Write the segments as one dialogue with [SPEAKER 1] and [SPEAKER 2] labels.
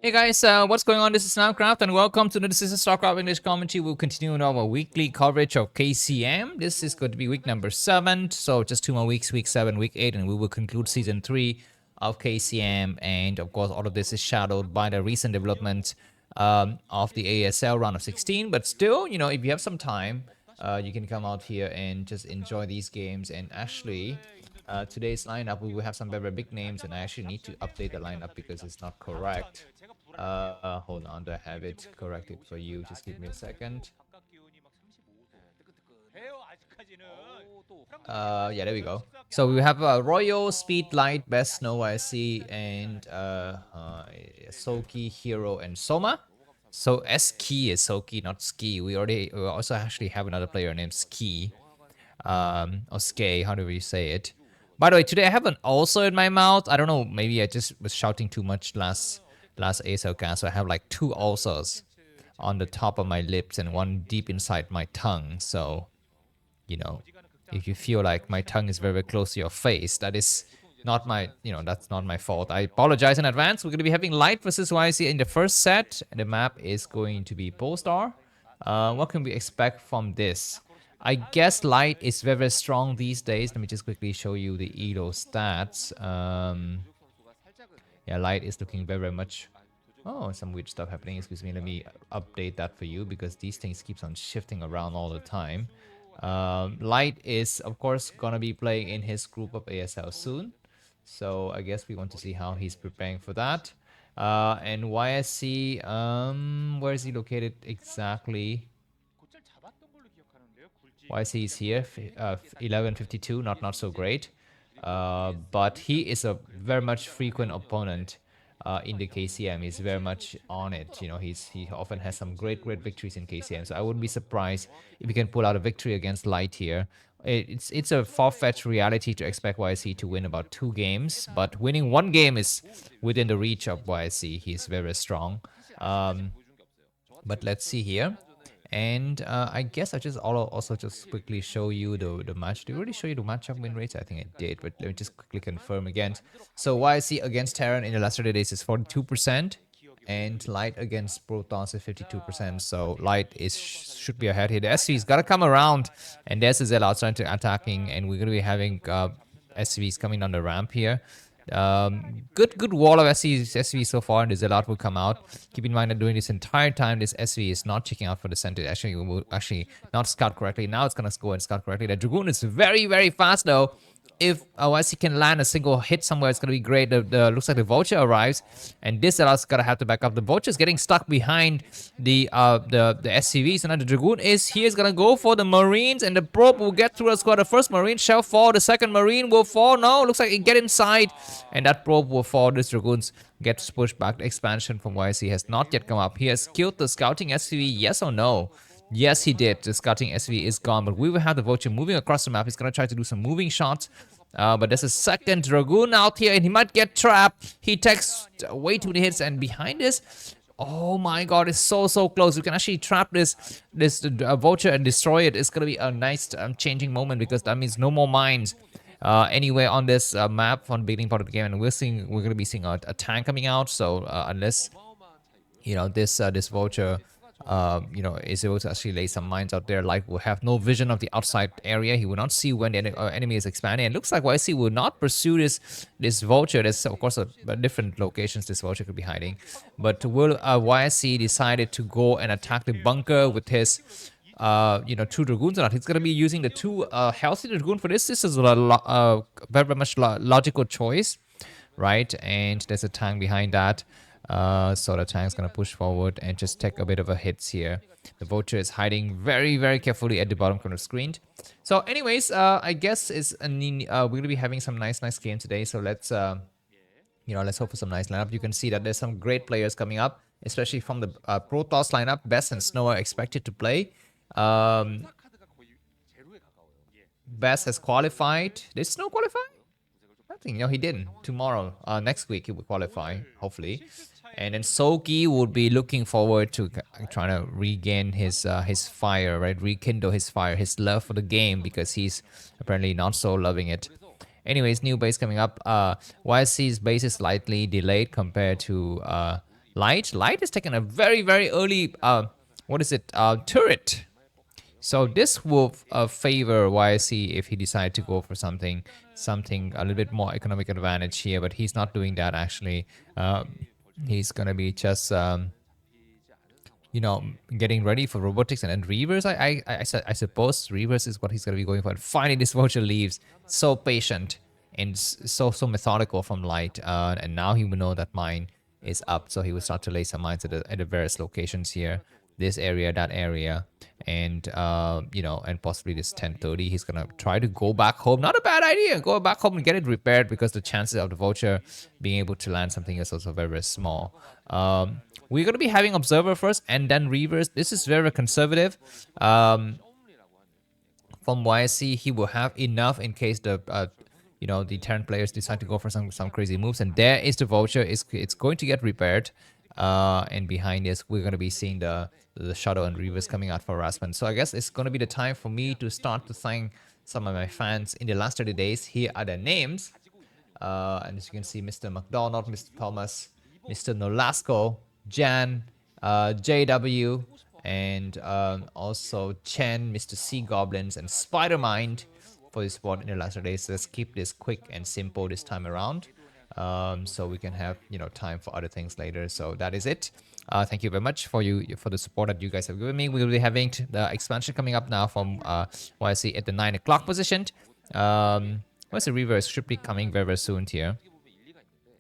[SPEAKER 1] Hey guys, what's going on? This is Namkraft and welcome to the This is Starcraft English commentary. We'll continue on our weekly coverage of KCM. This is going to be week number 7, so just 2 more weeks, week 7, week 8, and we will conclude season 3 of KCM. And of course, all of this is shadowed by the recent development of the ASL round of 16. But still, if you have some time, you can come out here and just enjoy these games. And actually, today's lineup, we will have some very big names, and I actually need to update the lineup because it's not correct. Hold on, do I have it corrected for you? Just give me a second. Yeah, there we go. So we have Royal, Speed, Light, Best, Snow, YSC, and Soki, Hero, and Soma. So S-Key is Soki, not Ski. We also actually have another player named Ski. Or Skay, how do we say it? By the way, today I have an ulcer in my mouth. I don't know, maybe I just was shouting too much last ASL cast, so I have like 2 ulcers on the top of my lips and one deep inside my tongue. So, if you feel like my tongue is very, very close to your face, that is not my, that's not my fault. I apologize in advance. We're going to be having Light versus YC in the first set. The map is going to be Polestar. What can we expect from this? I guess Light is very, very strong these days. Let me just quickly show you the Elo stats. Yeah, Light is looking very, very much... Oh, some weird stuff happening. Excuse me, let me update that for you because these things keeps on shifting around all the time. Light is, of course, gonna be playing in his group of ASL soon. So I guess we want to see how he's preparing for that. And YSC, where is he located exactly? YSC is here, 1152, not so great. But he is a very much frequent opponent in the KCM. He's very much on it. He often has some great victories in KCM. So I wouldn't be surprised if he can pull out a victory against Light here. It's a far-fetched reality to expect YSC to win about 2 games, but winning 1 game is within the reach of YSC. He's very strong. But let's see here. And I guess I just also just quickly show you the match. Did I already show you the matchup win rates? I think I did, but let me just quickly confirm again. So YSC against Terran in the last 30 days is 42%, and Light against Protoss is 52%. So Light should be ahead here. The SCV's got to come around, and there's a Zelle outside to attacking, and we're going to be having SCVs coming on the ramp here. Good wall of SV so far, and the Zealot will come out. Keep in mind that during this entire time, this SV is not checking out for the center. Actually, will not scout correctly. Now it's gonna go and scout correctly. The Dragoon is very fast though. If YC can land a single hit somewhere, it's gonna be great. The looks like the Vulture arrives, and this Zealot's gonna have to back up. The Vulture's getting stuck behind the SCVs, and now the Dragoon is here. Is gonna go for the Marines, and the Probe will get through the squad. The first Marine shall fall. The second Marine will fall. No, looks like it get inside, and that Probe will fall. This Dragoons gets pushed back. The expansion from YC has not yet come up. He has killed the scouting SCV. Yes or no? Yes, he did. The scouting SV is gone, but we will have the Vulture moving across the map. He's going to try to do some moving shots, but there's a second Dragoon out here, and he might get trapped. He takes way too many hits, and behind this, oh my god, it's so close. You can actually trap this Vulture and destroy it. It's going to be a nice changing moment because that means no more mines anywhere on this map on the beginning part of the game, and we're going to be seeing a tank coming out. So unless this Vulture is able to actually lay some mines out there, Light will have no vision of the outside area. He will not see when the enemy is expanding. It looks like YC will not pursue this Vulture. There's of course different locations this Vulture could be hiding, but will YC decided to go and attack the bunker with his 2 Dragoons or not? He's going to be using the 2 healthy Dragoon for this. This is a very much logical choice, right? And there's a tank behind that. So the tank's gonna push forward and just take a bit of a hits here. The Vulture is hiding very carefully at the bottom corner of the screen. So anyways, I guess we're gonna be having some nice games today. So let's let's hope for some nice lineup. You can see that there's some great players coming up, especially from the Protoss lineup. Best and Snow are expected to play. Best has qualified. Did Snow qualify? I think he didn't. Tomorrow, next week he will qualify, hopefully. And then Soki would be looking forward to trying to regain his fire, right? Rekindle his fire, his love for the game, because he's apparently not so loving it. Anyways, new base coming up. YSC's base is slightly delayed compared to Light is taking a very, very early, what is it, turret. So this will favor YSC if he decide to go for something a little bit more economic advantage here, but he's not doing that actually. He's gonna be just you know, getting ready for robotics and then reverse. I suppose reverse is what he's gonna be going for. And finally, this vulture leaves. So patient and so methodical from Light, and now he will know that mine is up, so he will start to lay some mines at the various locations here. This area, that area, and you know, and possibly this 1030. He's gonna try to go back home. Not a bad idea. Go back home and get it repaired, because the chances of the vulture being able to land something is also very, very small. We're gonna be having observer first and then reverse. This is very conservative. From YSC, he will have enough in case the you know, the Terran players decide to go for some crazy moves. And there is the vulture. It's going to get repaired. And behind this, we're going to be seeing the shadow and reverse coming out for harassment. So I guess it's going to be the time for me to start to thank some of my fans in the last 30 days. Here are their names. And as you can see, Mr. McDonald, Mr. Thomas, Mr. Nolasco, Jan, JW, and also Chen, Mr. Sea Goblins, and Spider-Mind for this spot in the last 30 days. So let's keep this quick and simple this time around. So we can have, you know, time for other things later. So that is it. Thank you very much for the support that you guys have given me. We will be having the expansion coming up now from YSC at the 9 o'clock position. What's the reverse? Should be coming very, very soon here.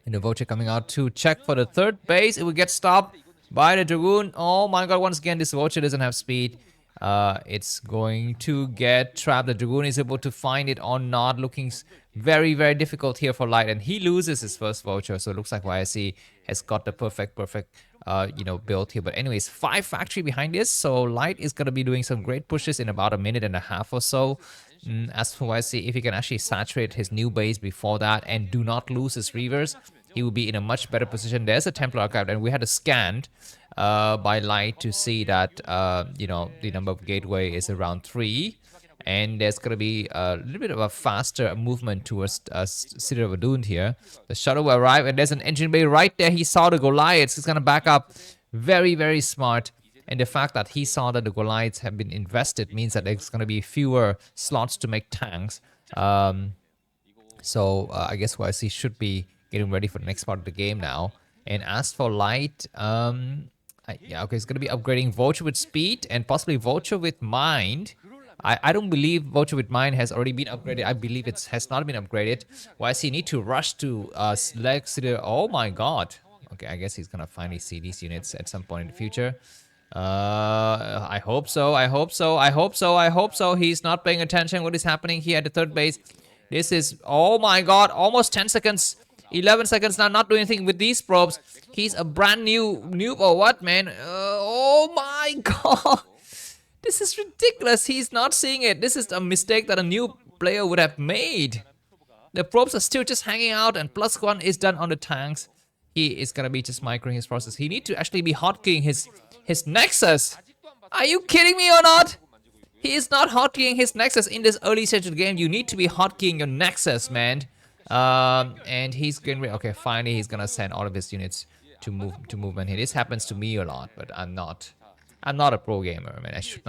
[SPEAKER 1] And the vulture coming out to check for the third base. It will get stopped by the Dragoon. Oh my god, once again, this vulture doesn't have speed. It's going to get trapped. The Dragoon is able to find it or not. Looking very, very difficult here for Light, and he loses his first vulture. So it looks like YSC has got the perfect you know, build here. But anyways, 5 factory behind this, so Light is gonna be doing some great pushes in about a minute and a half or so. As for YSC, if he can actually saturate his new base before that and do not lose his reverse, he will be in a much better position. There's a Templar Archive, and we had a scan by Light to see that you know, the number of gateway is around 3, and there's gonna be a little bit of a faster movement towards City of Adun here. The shuttle will arrive, and there's an engine bay right there. He saw the Goliaths. He's gonna back up. Very, very smart. And the fact that he saw that the Goliaths have been invested means that there's gonna be fewer slots to make tanks. So I guess YSC should be getting ready for the next part of the game now. And as for Light, yeah, okay, it's going to be upgrading Vulture with Speed and possibly Vulture with Mind. I don't believe Vulture with Mind has already been upgraded. I believe it has not been upgraded. YSC need to rush to select City. Oh my god. Okay, I guess he's going to finally see these units at some point in the future. I hope so. I hope so. I hope so. I hope so. He's not paying attention what is happening here at the third base. This is, oh my god, almost 10 seconds. 11 seconds now, not doing anything with these probes. He's a brand new noob or what, man? Oh my god. This is ridiculous. He's not seeing it. This is a mistake that a new player would have made. The probes are still just hanging out, and +1 is done on the tanks. He is gonna be just microing his process. He need to actually be hotkeying his Nexus. Are you kidding me or not? He is not hotkeying his Nexus in this early stage of the game. You need to be hotkeying your Nexus, man. And he's going to, okay, finally he's gonna send all of his units to movement here. This happens to me a lot, but I'm not a pro gamer, man. It should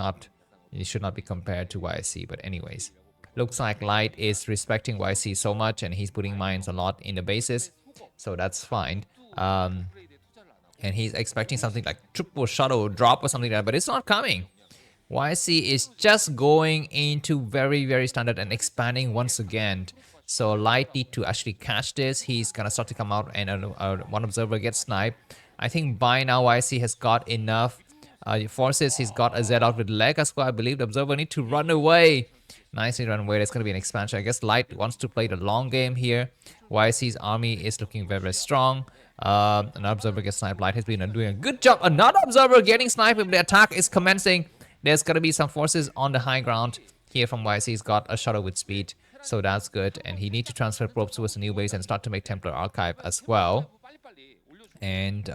[SPEAKER 1] not be compared to YSC. But anyways, looks like Light is respecting YSC so much, and he's putting mines a lot in the bases, so that's fine. And he's expecting something like triple shuttle drop or something like that, but it's not coming. YSC is just going into very, very standard and expanding once again. So Light need to actually catch this. He's gonna start to come out, and one observer gets sniped. I think by now YSC has got enough forces. He's got a Z out with leg as well. I believe the observer need to run away. Nicely run away. There's gonna be an expansion. I guess Light wants to play the long game here. YSC's army is looking very, very strong. An observer gets sniped. Light has been doing a good job. Another observer getting sniped. If the attack is commencing, there's gonna be some forces on the high ground here from YSC. He's got a shuttle with speed. So that's good, and he needs to transfer probes towards the new base and start to make Templar Archive as well. And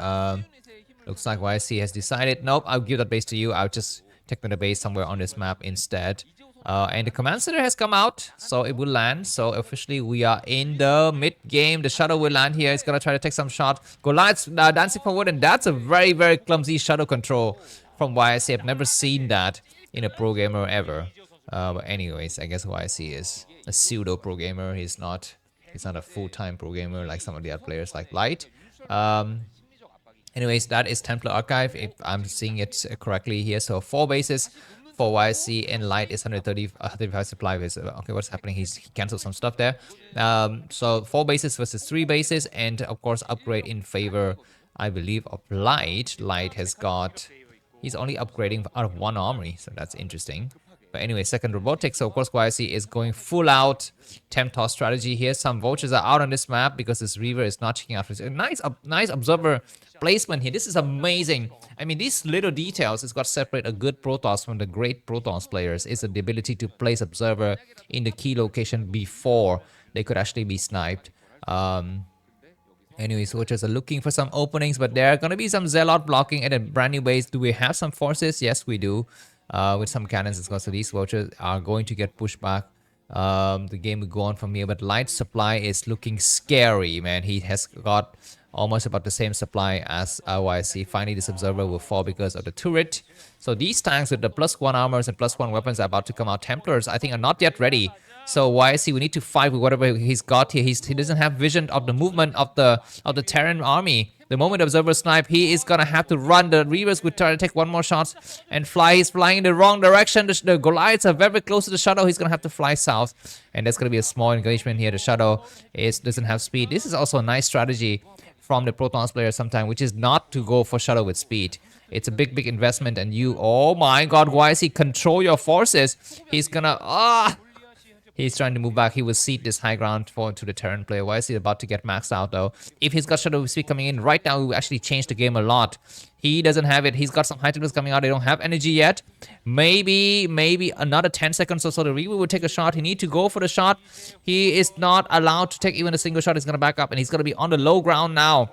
[SPEAKER 1] looks like YSC has decided, nope, I'll give that base to you. I'll just take the base somewhere on this map instead. And the command center has come out, so it will land. So officially we are in the mid game. The shuttle will land here. It's gonna try to take some shot. Goliath's dancing forward, and that's a very, very clumsy shuttle control from YSC. I've never seen that in a pro gamer ever. But anyways, I guess YSC is a pseudo pro gamer. He's not a full-time pro gamer like some of the other players like Light. Anyways, that is Templar Archive, if I'm seeing it correctly here. So 4 bases for YSC, and Light is 135 supply base. Okay, what's happening? He canceled some stuff there. So 4 bases versus 3 bases, and of course upgrade in favor, I believe, of Light. Light has got, he's only upgrading out of 1 armory, so that's interesting. But anyway, second robotics. So of course YSC is going full out temp toss strategy here. Some vultures are out on this map because this Reaver is not checking out. Nice observer placement here. This is amazing. I mean, these little details is what separate a good Protoss from the great Protoss players. Is the ability to place observer in the key location before they could actually be sniped. Anyways, vultures are looking for some openings, but there are going to be some Zealot blocking at a brand new base. Do we have some forces? Yes, we do. With some cannons as well. So these vultures are going to get pushed back. The game will go on from here, but Light supply is looking scary, man. He has got almost about the same supply as YSC. Finally, this observer will fall because of the turret. So these tanks with the +1 armors and +1 weapons are about to come out. Templars, I think, are not yet ready. So YSC, we need to fight with whatever he's got here. He doesn't have vision of the movement of the Terran army. The moment observer snipe, he is gonna have to run. The Reavers would try to take 1 more shot and fly. He's flying in the wrong direction. The Goliaths are very close to the shuttle. He's gonna have to fly south, and that's gonna be a small engagement here. The shuttle doesn't have speed. This is also a nice strategy from the Protoss player sometimes, which is not to go for shuttle with speed. It's a big investment, and oh my god, YSC, control your forces. He's gonna he's trying to move back. He will cede this high ground to the Terran player. Why is he about to get maxed out though? If he's got Shadow Speed coming in right now, it will actually change the game a lot. He doesn't have it. He's got some high temperatures coming out. They don't have energy yet. Maybe another 10 seconds or so. The Reaver will take a shot. He needs to go for the shot. He is not allowed to take even a single shot. He's going to back up, and he's going to be on the low ground now.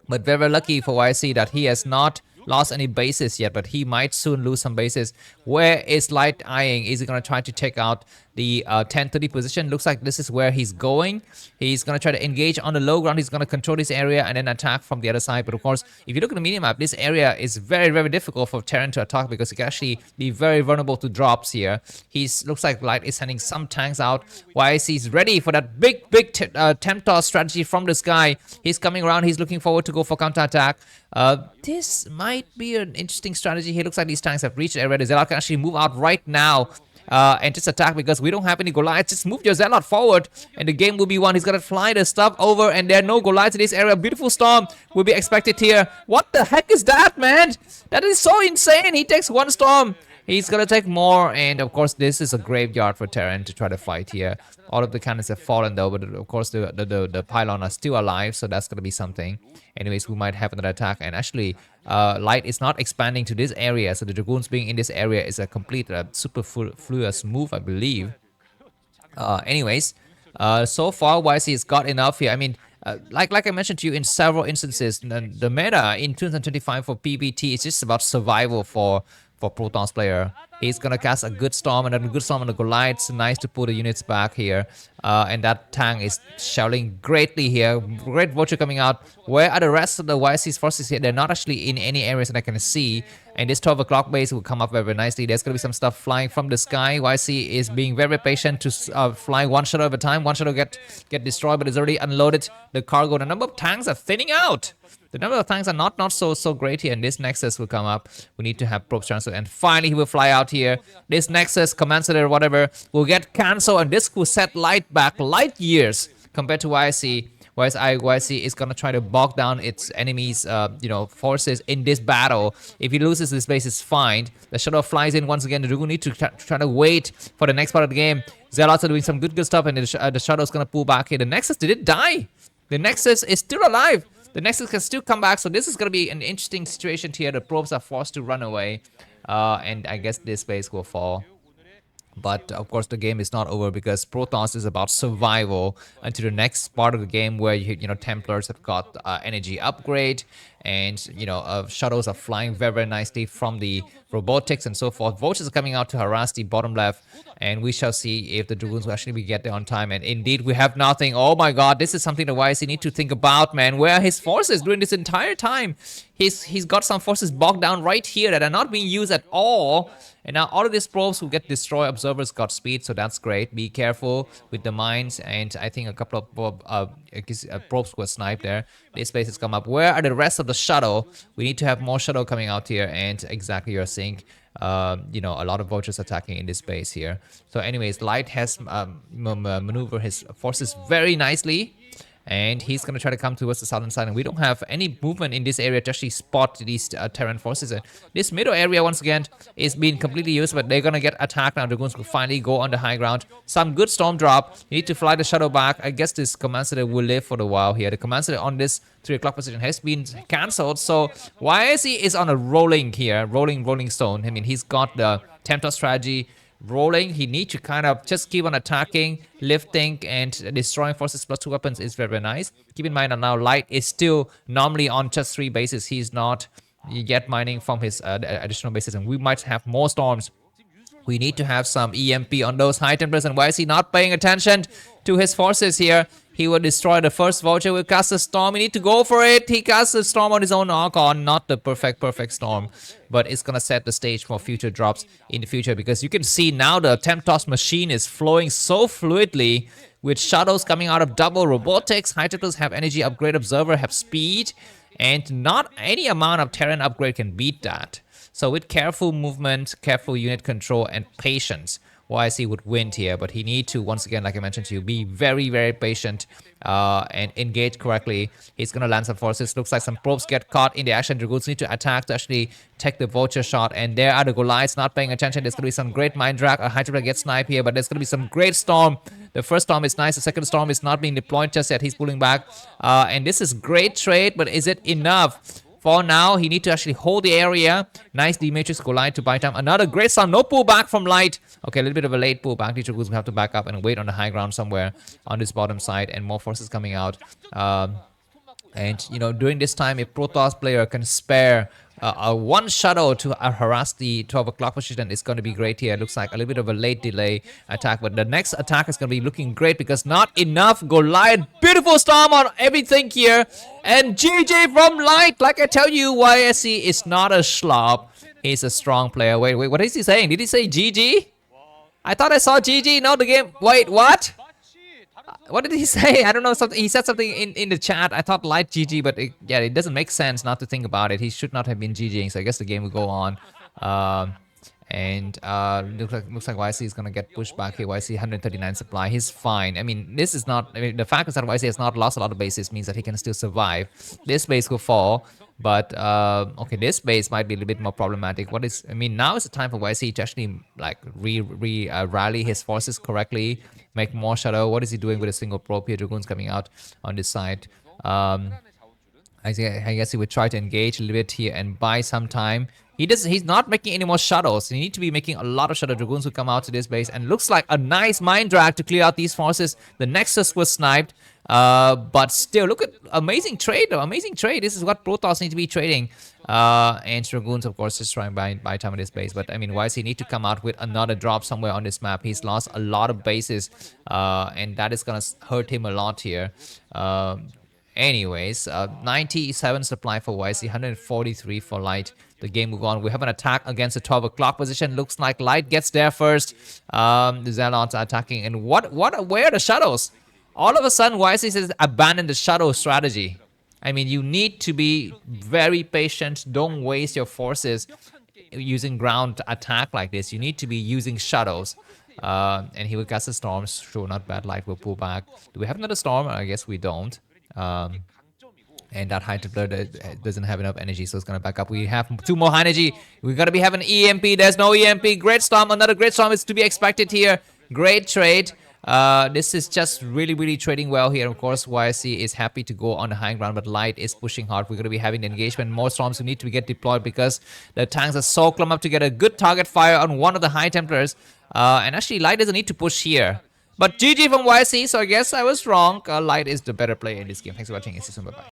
[SPEAKER 1] But very lucky for YSC that he has not lost any bases yet, but he might soon lose some bases. Where is Light eyeing? Is he going to try to take out the 10-30 position? Looks like this is where he's going. He's going to try to engage on the low ground. He's going to control this area and then attack from the other side. But of course, if you look at the minimap, this area is very difficult for Terran to attack because he can actually be very vulnerable to drops here. Looks like Light is sending some tanks out. YSC is ready for that big temp toss strategy from the sky. He's coming around. He's looking forward to go for counter-attack. This might be an interesting strategy. He looks like these tanks have reached the area. The Zealot can actually move out right now and just attack because we don't have any Goliaths. Just move your Zealot forward and the game will be won. He's gonna fly the stuff over, and there are no Goliaths in this area. Beautiful storm will be expected here. What the heck is that, man? That is so insane. He takes 1 storm. He's gonna take more, and of course this is a graveyard for Terran to try to fight here. All of the cannons have fallen though, but of course the pylon are still alive, so that's gonna be something. Anyways, we might have another attack, and actually Light is not expanding to this area, so the Dragoons being in this area is a complete superfluous move, I believe. Anyways, so far YSC has got enough here. I mean, like I mentioned to you in several instances, the meta in 2025 for PvT is just about survival for Protoss player. He's gonna cast a good storm, and then a good storm on the Goliaths. Nice to pull the units back here. And that tank is shelling greatly here. Great vulture coming out. Where are the rest of the YSC's forces here? They're not actually in any areas that I can see. And this 12 o'clock base will come up very nicely. There's gonna be some stuff flying from the sky. YSC is being very patient to fly 1 shuttle at a time. 1 shuttle get destroyed, but it's already unloaded the cargo. The number of tanks are thinning out. The number of tanks are not so great here, and this Nexus will come up. We need to have probes transfer, and finally he will fly out here. This Nexus, command center, whatever, will get cancelled, and this will set Light back light years compared to YSC. YSC is gonna try to bog down its enemies, forces in this battle. If he loses this base, it's fine. The shuttle flies in once again. The Dragoon need to try to wait for the next part of the game. Zealots are doing some good stuff, and the shuttle's gonna pull back here. The Nexus didn't die. The Nexus is still alive. The Nexus can still come back, so this is going to be an interesting situation here. The probes are forced to run away, and I guess this base will fall. But of course, the game is not over because Protoss is about survival until the next part of the game where Templars have got energy upgrade, and shuttles are flying very, very nicely from the robotics and so forth. Vultures are coming out to harass the bottom left, and we shall see if the Dragoons will actually get there on time. And indeed, we have nothing. Oh my god, this is something the YSC need to think about, man. Where are his forces during this entire time? He's got some forces bogged down right here that are not being used at all. And now all of these probes who get destroyed, observers got speed, so that's great. Be careful with the mines, and I think a couple of probes were sniped there. This base has come up. Where are the rest of the shuttle? We need to have more shuttle coming out here, and exactly you're seeing, a lot of vultures attacking in this base here. So anyways, Light has maneuvered his forces very nicely, and he's going to try to come towards the southern side, and we don't have any movement in this area to actually spot these Terran forces. And this middle area, once again, is being completely used, but they're going to get attacked now. Dragoons will finally go on the high ground. Some good storm drop. You need to fly the shuttle back. I guess this command center will live for a while here. The command center on this 3 o'clock position has been cancelled, so YSC is on a rolling here, rolling stone. I mean, he's got the Templar strategy rolling. He needs to kind of just keep on attacking, lifting, and destroying forces plus 2 weapons is very, very nice. Keep in mind that now Light is still normally on just 3 bases. He's not yet mining from his additional bases, and we might have more storms. We need to have some EMP on those high temperatures, and why is he not paying attention to his forces here? He will destroy the first vulture. Will cast a storm. We need to go for it. He casts a storm on his own Archon. Not the perfect storm, but it's gonna set the stage for future drops in the future, because you can see now the Temptoss machine is flowing so fluidly with shadows coming out of double robotics. High temperatures have energy upgrade, observer have speed, and not any amount of Terran upgrade can beat that. So with careful movement, careful unit control, and patience, YSC would win here, but he need to, once again, like I mentioned to you, be very, very patient and engage correctly. He's going to land some forces. Looks like some probes get caught in the action. Dragoons need to attack to actually take the vulture shot, and there are the Goliaths not paying attention. There's going to be some great mind drag. A Hydra gets sniped here, but there's going to be some great storm. The first storm is nice. The second storm is not being deployed just yet. He's pulling back, and this is great trade, but is it enough? For now, he needs to actually hold the area. Nice D-Matrix Goliath to buy time. Another great storm. No pullback from Light. Okay, a little bit of a late pullback. The Dragoons will have to back up and wait on the high ground somewhere on this bottom side, and more forces coming out. And, during this time, if Protoss player can spare one shuttle to harass the 12 o'clock position, it's going to be great here. It looks like a little bit of a late delay attack, but the next attack is going to be looking great because not enough Goliath. Beautiful storm on everything here, and GG from Light. Like I tell you, YSC is not a schlop. He's a strong player. Wait, what is he saying? Did he say GG? I thought I saw GG. No, the game. Wait, what? What did he say? I don't know. Something. He said something in the chat. I thought Light GG, but it doesn't make sense not to think about it. He should not have been GGing, so I guess the game will go on. Looks like YSC is gonna get pushed back here. YSC 139 supply. He's fine. I mean, this is not. I mean, the fact is that YSC has not lost a lot of bases means that he can still survive. This base will fall, but okay, this base might be a little bit more problematic. Now is the time for YSC to actually like rally his forces correctly, make more shadow. What is he doing with a single probe here? Dragoons coming out on this side. I guess he would try to engage a little bit here and buy some time. He's not making any more shuttles. You need to be making a lot of shuttle. Dragoons will come out to this base, and looks like a nice mind drag to clear out these forces. The Nexus was sniped, but still, look at amazing trade though. Amazing trade. This is what Protoss need to be trading. And Dragoons, of course, just trying to buy time on this base. But I mean, YSC need to come out with another drop somewhere on this map. He's lost a lot of bases, and that is gonna hurt him a lot here. Anyways, 97 supply for YSC, 143 for Light. The game will go on. We have an attack against the 12 o'clock position. Looks like Light gets there first. The Zealots are attacking. And where are the shadows? All of a sudden, YSC says abandon the shadow strategy. I mean, you need to be very patient. Don't waste your forces using ground attack like this. You need to be using shadows. And he will cast a storm. Sure, not bad. Light will pull back. Do we have another storm? I guess we don't. And that high templar doesn't have enough energy, so it's gonna back up. We have 2 more high energy. We're gonna be having EMP. There's no EMP. Great storm. Another great storm is to be expected here. Great trade. This is just really trading well here. Of course, YSC is happy to go on the high ground, but Light is pushing hard. We're going to be having the engagement. More storms who need to get deployed because the tanks are so clumped up to get a good target fire on one of the high templars. And actually, Light doesn't need to push here. But GG from YSC, so I guess I was wrong. Light is the better player in this game. Thanks for watching. See you soon. Bye-bye.